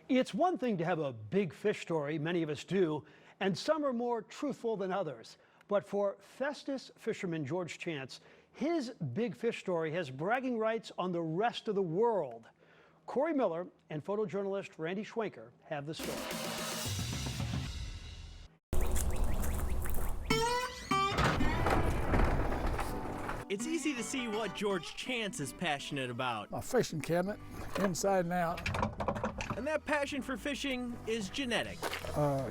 It's one thing to have a big fish story, many of us do, and some are more truthful than others. But for Festus fisherman George Chance, his big fish story has bragging rights on the rest of the world. Corey Miller and photojournalist Randy Schwenker have the story. It's easy to see what George Chance is passionate about. My fishing cabinet, inside and out. And that passion for fishing is genetic.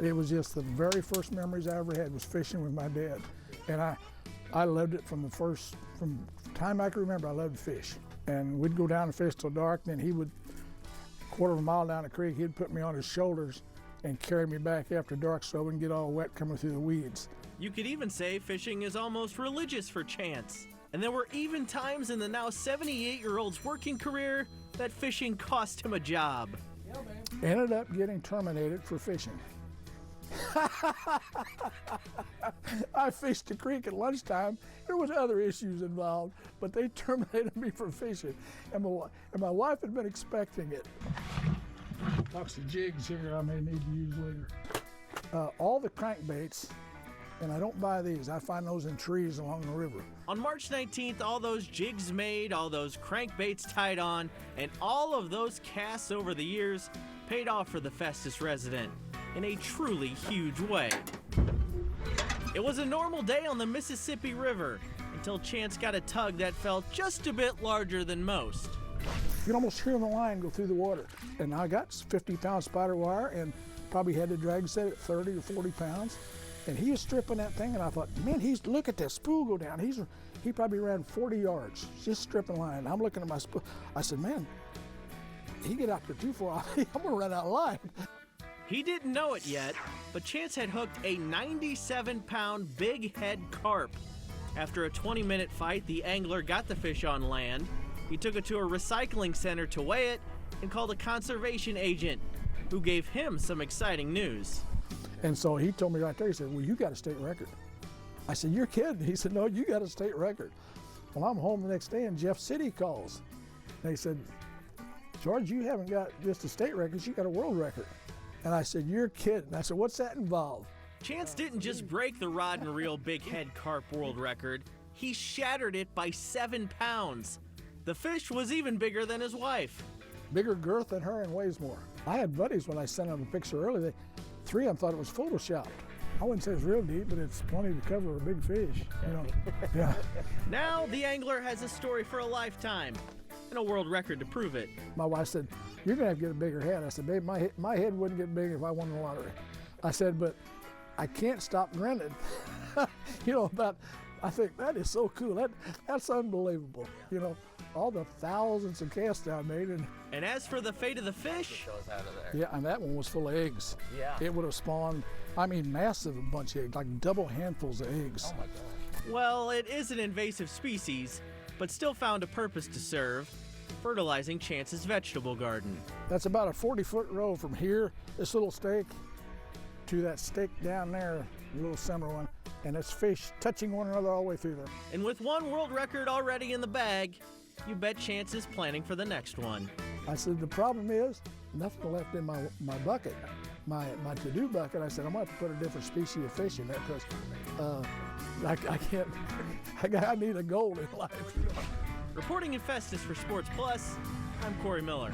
It was just the very first memories I ever had was fishing with my dad. And I loved it from the time I can remember, I loved to fish. And we'd go down and fish till dark, then he would, quarter of a mile down the creek, he'd put me on his shoulders and carry me back after dark so I wouldn't get all wet coming through the weeds. You could even say fishing is almost religious for Chance. And there were even times in the now 78-year-old's working career that fishing cost him a job. Ended up getting terminated for fishing. I fished the creek at lunchtime. There was other issues involved, but they terminated me for fishing. And my wife had been expecting it. Box of jigs here I may need to use later. All the crankbaits, and I don't buy these, I find those in trees along the river. On March 19th, all those jigs made, all those crankbaits tied on, and all of those casts over the years paid off for the Festus resident in a truly huge way. It was a normal day on the Mississippi River until Chance got a tug that felt just a bit larger than most. You can almost hear the line go through the water. And I got 50-pound spider wire and probably had the drag set at 30 or 40 pounds. And he was stripping that thing, and I thought, man, look at that spool go down. He probably ran 40 yards just stripping line. I'm looking at my spool. I said, man, he get out there too far. I'm gonna run out of line. He didn't know it yet, but Chance had hooked a 97-pound bighead carp. After a 20-minute fight, the angler got the fish on land. He took it to a recycling center to weigh it and called a conservation agent, who gave him some exciting news. And so he told me right there, he said, well, you got a state record. I said, you're kidding. He said, no, you got a state record. Well, I'm home the next day and Jeff City calls. And he said, George, you haven't got just a state record, you got a world record. And I said, you're kidding. I said, what's that involve? Chance didn't just break the rod and reel bighead carp world record, he shattered it by 7 pounds. The fish was even bigger than his wife. Bigger girth than her and weighs more. I had buddies when I sent them a picture earlier, 3 of them thought it was photoshopped. I wouldn't say it's real deep, but it's plenty to cover a big fish, you know. Yeah. Now the angler has a story for a lifetime and a world record to prove it. My wife said, you're gonna have to get a bigger head. I said, babe, my head wouldn't get bigger if I won the lottery. I said, but I can't stop grinning. You know, I think that is so cool. That's unbelievable, you know. All the thousands of casts I made. And as for the fate of the fish, yeah, and that one was full of eggs. Yeah. It would have spawned, I mean, massive bunch of eggs, like double handfuls of eggs. Oh my gosh. Well, it is an invasive species, but still found a purpose to serve, fertilizing Chance's vegetable garden. That's about a 40-foot row from here, this little stake, to that stake down there, the little center one, and it's fish touching one another all the way through there. And with one world record already in the bag, you bet Chance is planning for the next one. I said, the problem is, nothing left in my bucket, my to-do bucket. I said, I'm going to have to put a different species of fish in there because I can't, I need a goal in life. Reporting in Festus for Sports Plus, I'm Corey Miller.